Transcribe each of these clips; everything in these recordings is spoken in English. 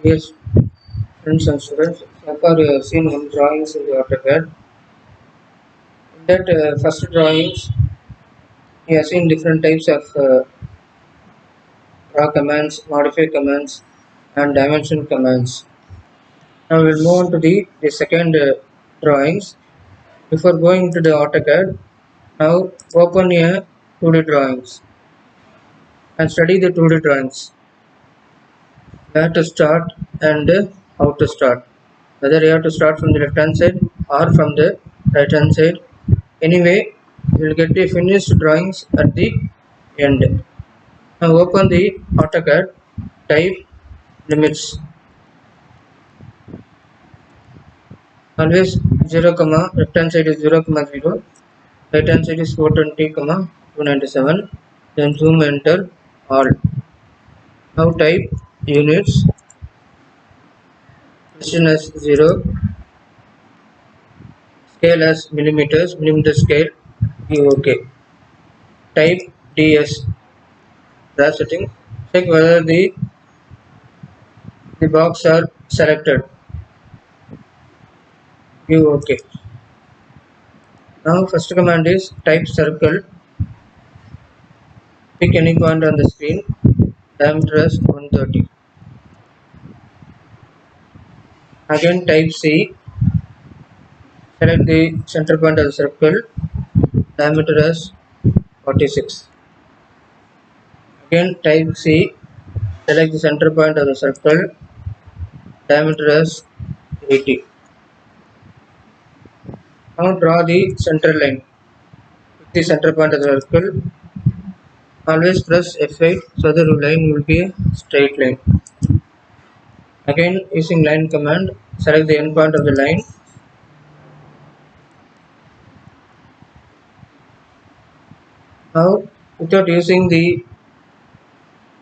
Yes, friends and students, so far you have seen one drawings in the Autocad. In that first drawings, you have seen different types of draw commands, modify commands, and dimension commands. Now we'll move on to the second drawings. Before going to the Autocad, now open a 2D drawings and study the 2D drawings. Where to start and how to start. Whether you have to start from the left hand side or from the right hand side. Anyway, you will get the finished drawings at the end. Now open the Autocad, type limits. Always 0 comma left hand side is 0 comma 0, right hand side is 420 comma 297. Then zoom, enter all. Now type units, precision as 0, scale as millimeters, millimeter scale. Give OK. Type DS, graph setting. Check whether the box are selected. Give OK. Now first command is type circle. Pick any point on the screen. Diameter as 130. Again type C. Select the center point of the circle. Diameter as 46. Again type C. Select the center point of the circle. Diameter as 80. Now draw the center line. With the center point of the circle, always press F8 so the line will be a straight line. Again using line command, select the end point of the line. Now without using the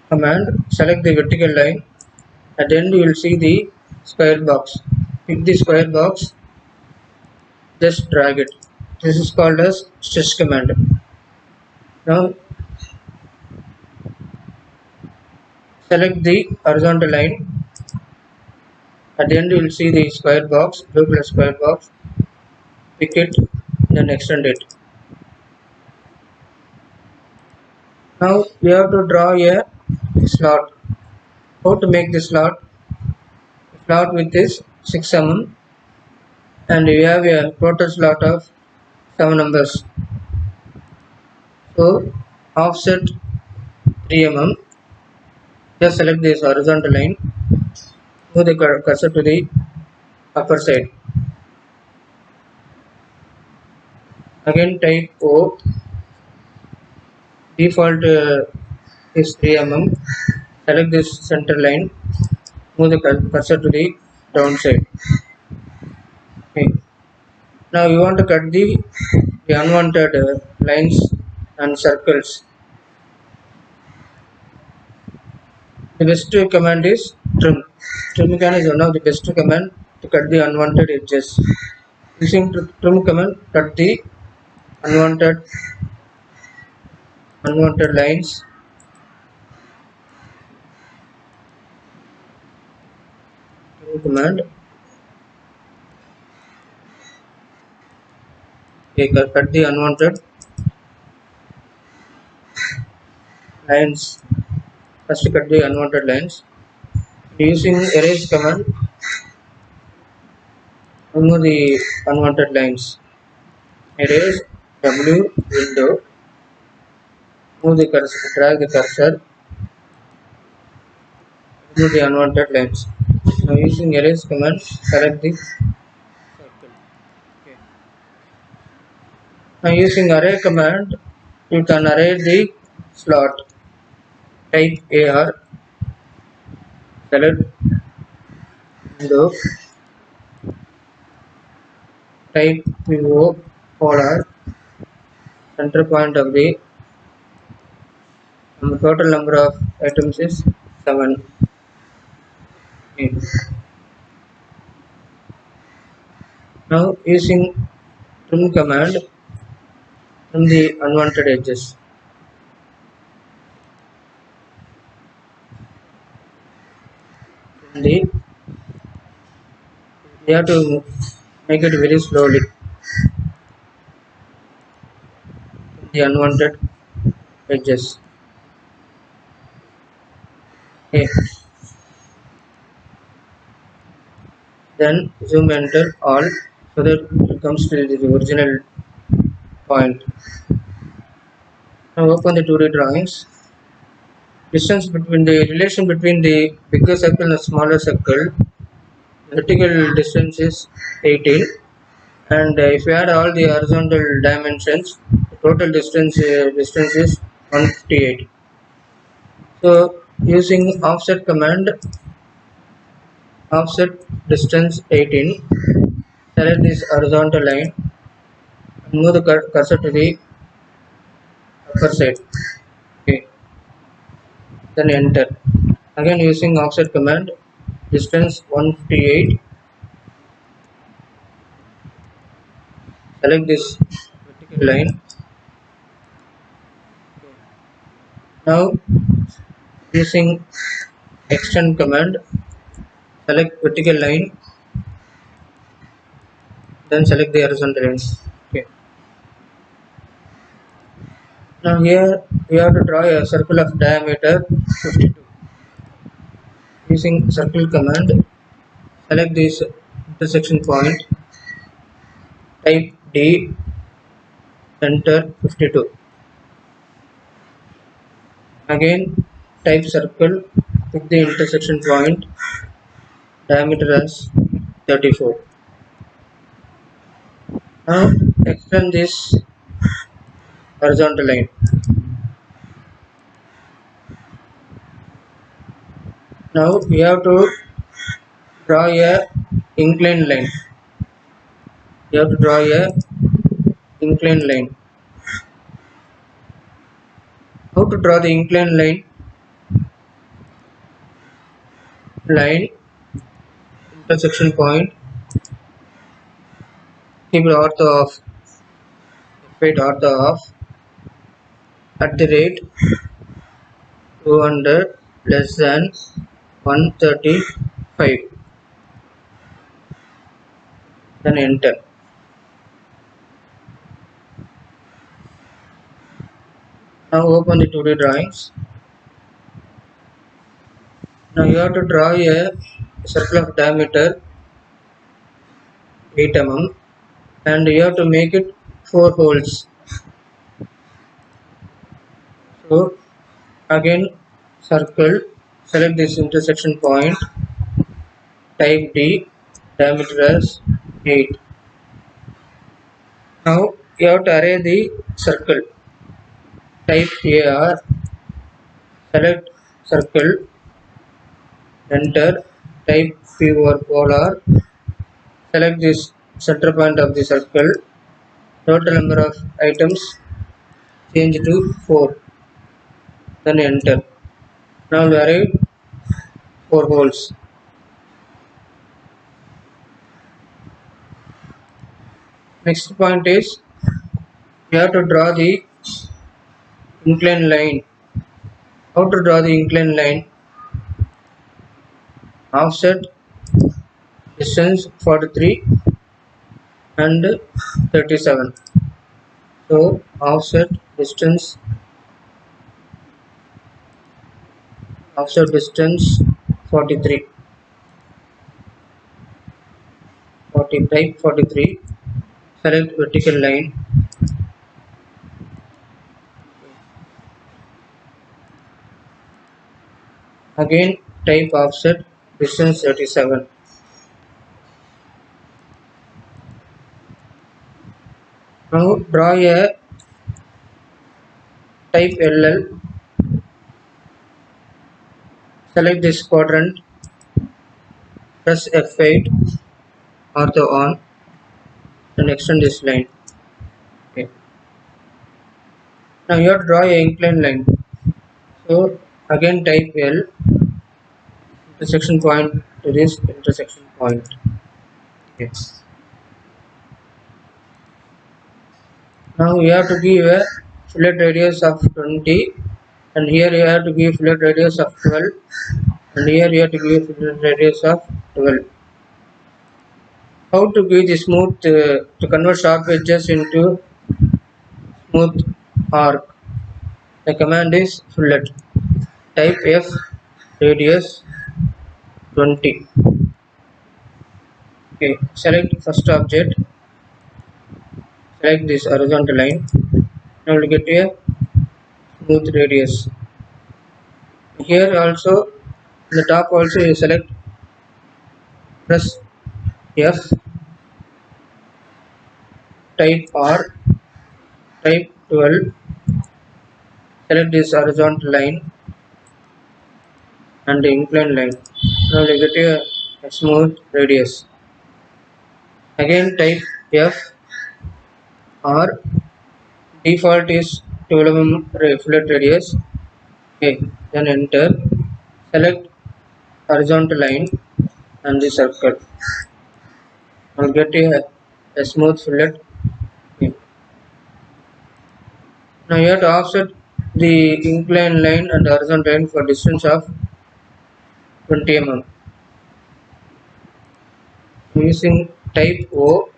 command, select the vertical line. At the end you will see the square box. Pick the square box, just drag it. This is called as stretch command. Now select the horizontal line. At the end you will see the square box, blue color square box. Pick it, then extend it. Now we have to draw a slot. How to make the slot? Slot with this 6 mm and we have a total slot of 7 numbers. So offset 3 mm. Just select this horizontal line. Move the cursor to the upper side. Again type O. Default is 3 mm. Select this center line. Move the cursor to the downside. Okay. Now you want to cut the unwanted lines and circles. The best command is trim. Trim command is one of the best command to cut the unwanted edges. Using trim command, cut the unwanted lines. Trim command. Okay, cut the unwanted lines. First cut the unwanted lines. Using erase command, remove the unwanted lines. Erase W window. Move the cursor, drag the cursor. Remove the unwanted lines. Now using erase command, select the circle. Okay. Now using array command, you can array the slot. Type AR, select window, type PO polar, center point of the total number of items is 7. Okay. Now using trim command, trim the unwanted edges. the you have to make it very slowly in the unwanted edges. Okay. Then zoom enter all so that it comes to the original point. Now open the 2D drawings. Distance between the relation between the bigger circle and smaller circle. Vertical distance is 18, and if you add all the horizontal dimensions, the total distance is 158. So using offset command, offset distance 18, select this horizontal line and move the cursor to the upper side. Okay, then enter. Again using offset command, distance 158, select this vertical line. Now using extend command, select vertical line, then select the horizontal line. Okay. Now here we have to draw a circle of diameter 52. Using circle command, select this intersection point, type D, enter 52. Again type circle, pick the intersection point, diameter as 34. Now extend this horizontal line. Now we have to draw a inclined line. You have to draw a inclined line. How to draw the inclined line? Line, intersection point, keep it ortho of, wait ortho of, at the rate 200 less than 135, then enter. Now open the 2D drawings. Now you have to draw a circle of diameter 8 mm and you have to make it 4 holes. So again circle, select this intersection point, type D, diameter as 8. Now you have to array the circle, type AR, select circle, enter, type P over polar, select this center point of the circle, total number of items change to 4, then enter. Now we array 4 holes. Next point is we have to draw the inclined line. How to draw the inclined line? Offset distance 43 and 37. So offset distance 43, 40, type 43, select vertical line. Again type offset distance 37. Now draw a type LL, select this quadrant, press F8, ortho on, and extend this line. Okay. Now you have to draw a inclined line. So again type L, intersection point to this intersection point. Okay. Now you have to give a fillet radius of 20, and here you have to give fillet radius of 12, and here you have to give fillet radius of 12. How to give the smooth to convert sharp edges into smooth arc? The command is fillet. Type F, radius 20. Okay, select first object, select this horizontal line. Now we'll get a smooth radius. Here also, in the top also you select, press F, type R, type 12, select this horizontal line and the incline line. Now we get a smooth radius. Again type F, R, default is 12 fillet radius. Okay, then enter, select horizontal line and the circle. I'll get a smooth fillet. Okay. Now you have to offset the incline line and horizontal line for distance of 20 mm. Using type O,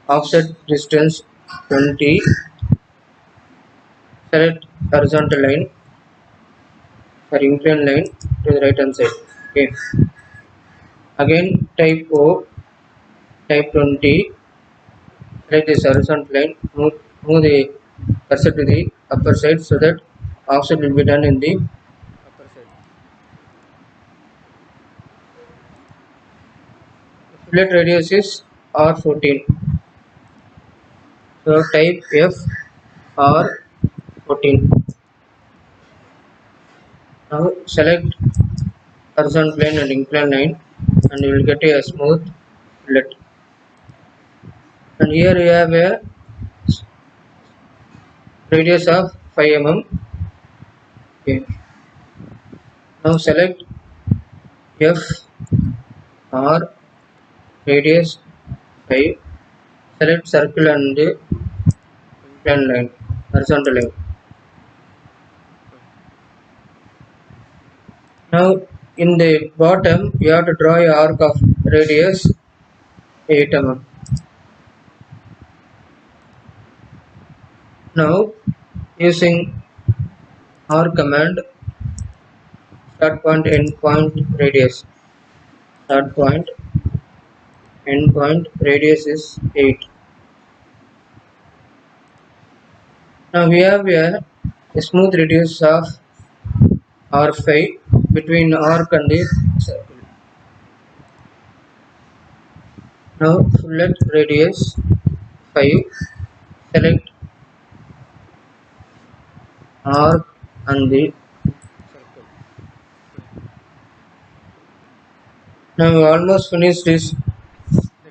offset distance 20, select horizontal line for incline line to the right hand side. Okay. Again type O, type 20, select this horizontal line, move the cursor to the upper side so that offset will be done in the upper side. The fillet radius is R14. So type F R14. Now select horizontal line and incline line and you will get a smooth fillet. And here you have a radius of 5 mm. Okay. Now select F R radius 5. Select circle and incline line, horizontal line. Now in the bottom you have to draw a arc of radius 8 mm. Now using R command, start point end point radius. Start point end point radius is 8. Now we have a smooth radius of R5 between arc and the circle. Now fillet radius 5, select arc and the circle. Now we almost finished this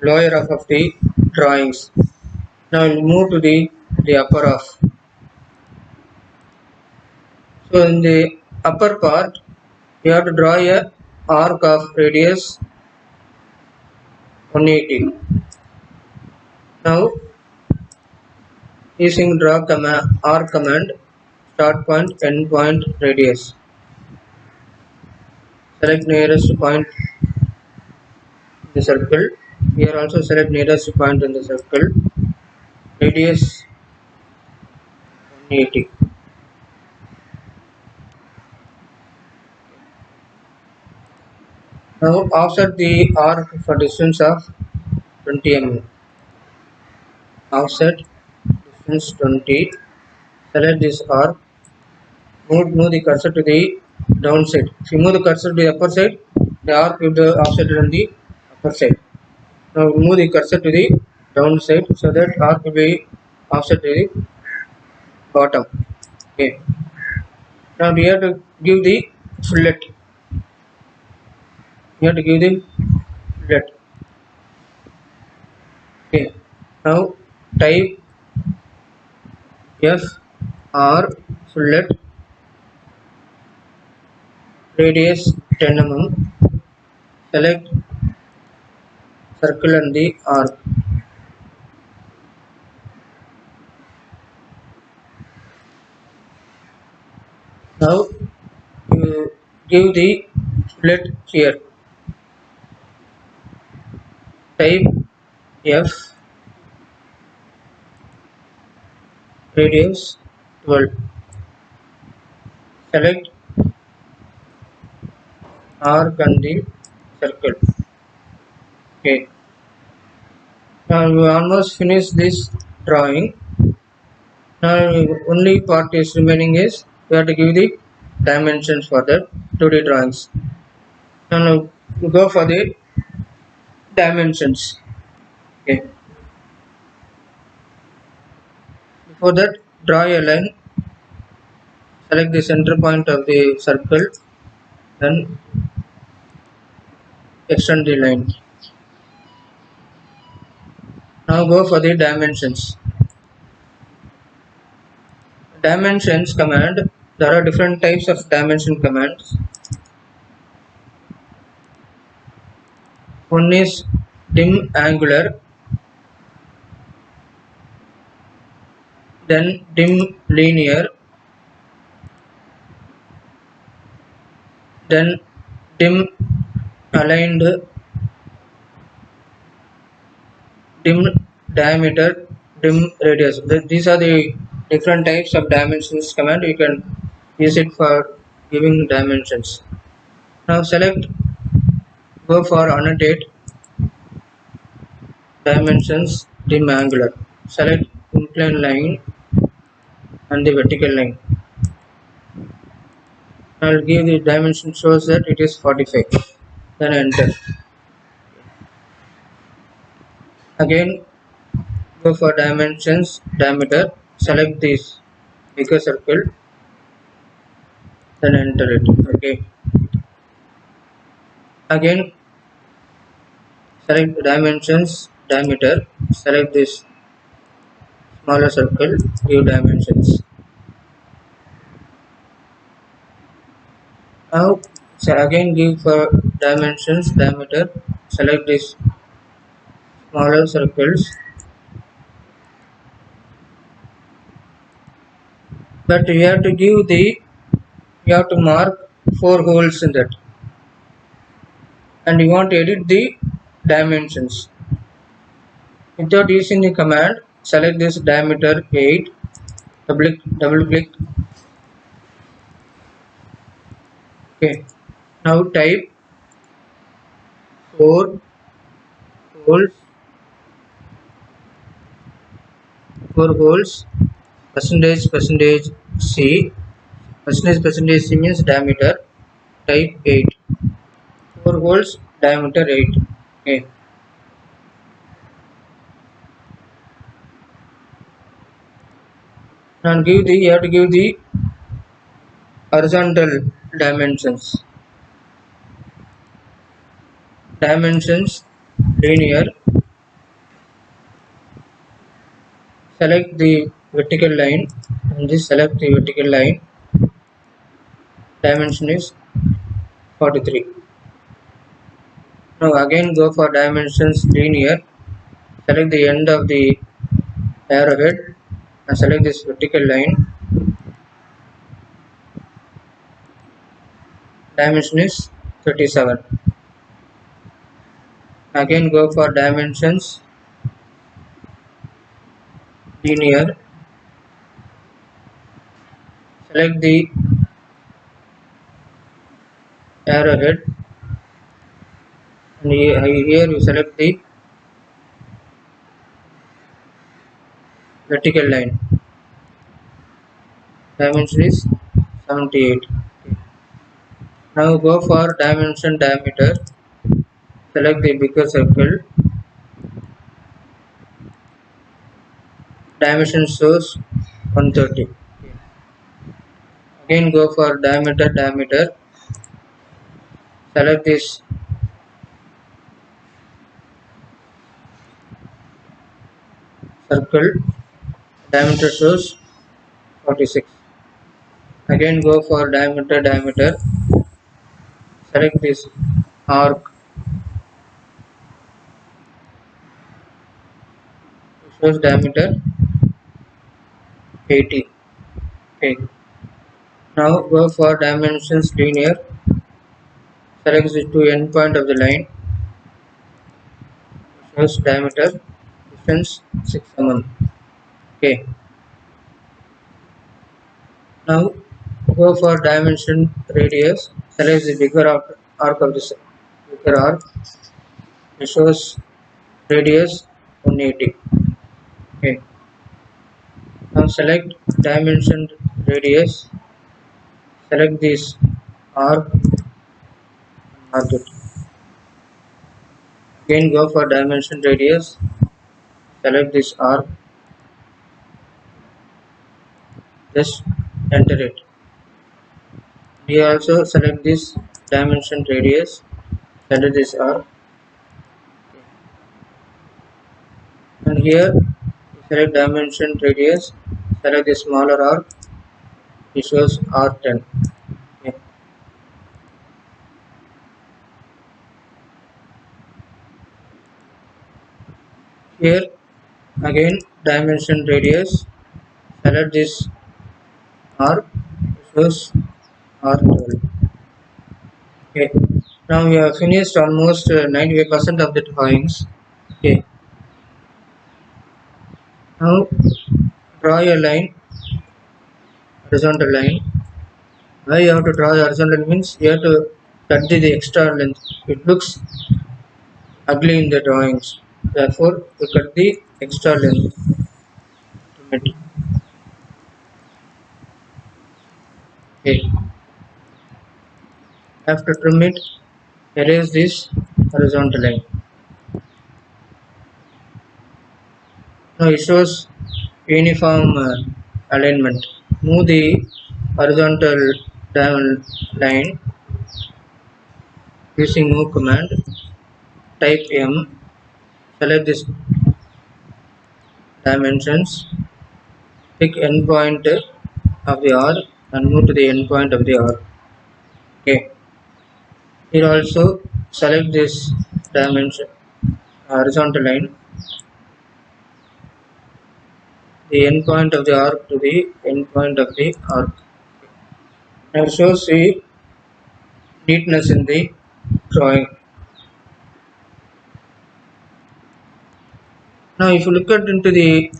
lower half of the drawings. Now we'll move to the upper half. So in the upper part you have to draw a arc of radius 180. Now using draw command, R command, start point end point radius. Select nearest point in the circle. Here also select nearest point in the circle. Radius 180. Now offset the arc for distance of 20 mm. Offset distance 20. Select this arc. Move the cursor to the downside. If you move the cursor to the upper side, the arc will be offset on the upper side. Now move the cursor to the downside so that arc will be offset to the bottom. Okay. Now we have to give the fillet. You have to give the fillet. Okay. Now type F R fillet radius 10 mm. Select circle and the arc. Now you give the fillet here, type F, radius 12, select arc and the circle. Okay, now we almost finished this drawing. Now only part is remaining is we have to give the dimensions for the 2D drawings. Now we go for the dimensions. Okay, before that draw a line, select the center point of the circle, then extend the line. Now go for the dimensions. Dimensions command, there are different types of dimension commands. One is dim angular, then dim linear, then dim aligned, dim diameter, dim radius. These are the different types of dimensions command. You can use it for giving dimensions. Now select, go for annotate dimensions, dim angular. Select incline line and the vertical line. I'll give the dimension shows that it is 45. Then enter. Again go for dimensions, diameter. Select this bigger circle. Then enter it. Okay. Again select dimensions, diameter. Select this smaller circle. Give dimensions. Now so again give for dimensions, diameter. Select this smaller circles. But you have to give the, you have to mark 4 holes in that, and you want to edit the dimensions. Without using the command, select this diameter 8, double click. Okay. Now type 4 holes, 4 holes, percentage C, percentage C means diameter, type 8, 4 holes, diameter 8. Okay. Now give the, you have to give the horizontal dimensions. Dimensions linear, select the vertical line and just select the vertical line, dimension is 43. Now again go for dimensions linear, select the end of the arrowhead and select this vertical line, dimension is 37. Again go for dimensions linear, select the arrowhead and here you select the vertical line, dimension is 78. Now go for dimension diameter, select the bigger circle, dimension shows 130. Again go for diameter, select this circle, diameter shows 46. Again go for diameter, select this arc, shows diameter 80. Okay. Now go for dimensions linear, Select the two end point of the line, shows diameter, distance 6 mm. Okay. Now go for dimension radius. Select the bigger arc of this bigger arc. It shows radius 180. Okay. Now select dimension radius. Select this arc and mark it. Again go for dimension radius. Select this arc. Just enter it. We also select this dimension radius. Select this arc. And here select dimension radius. Select the smaller arc. It shows R10. Okay. Here again dimension radius. Select this arc. It shows R12. Okay. Now we have finished almost 95% of the drawings. Okay. Now draw a line, horizontal line. Why you have to draw the horizontal means you have to cut the extra length. It looks ugly in the drawings. Therefore, you cut the extra length. Trim it. Okay. After trim it, erase this horizontal line. Now it shows uniform alignment. Move the horizontal line using move command. Type M. Select this dimensions. Pick endpoint of the arc and move to the endpoint of the arc. Okay. Here also select this dimension horizontal line, the endpoint of the arc to the endpoint of the arc. Now it shows the neatness in the drawing. Now if you look at into the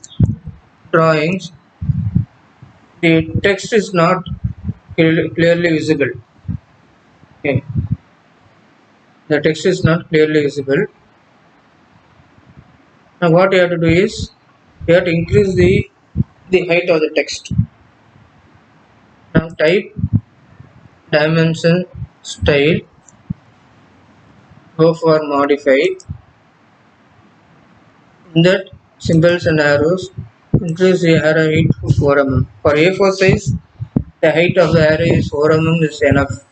drawings, the text is not clearly visible. Okay. The text is not clearly visible. Now what you have to do is you have to increase the height of the text. Now type dimension style, go for modify. In that symbols and arrows, increase the arrow height to 4 mm. For A4 size, the height of the arrow is 4 mm is enough.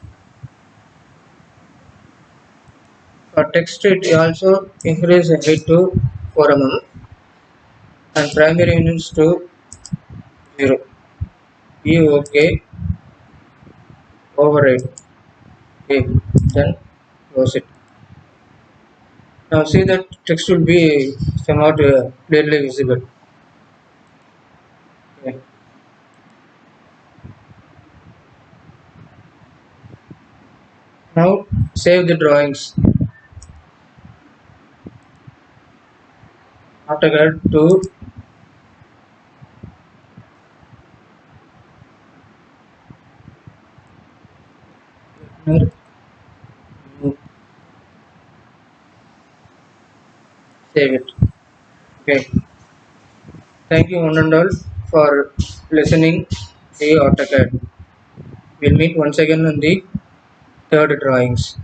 For text, it also increase the height to 4 mm and primary units to 0. Be OK, override. Okay, then close it. Now see that text will be somewhat clearly visible. Okay. Now save the drawings. Autocad to save it. Okay. Thank you one and all for listening to AutoCAD. We'll meet once again on the third drawings.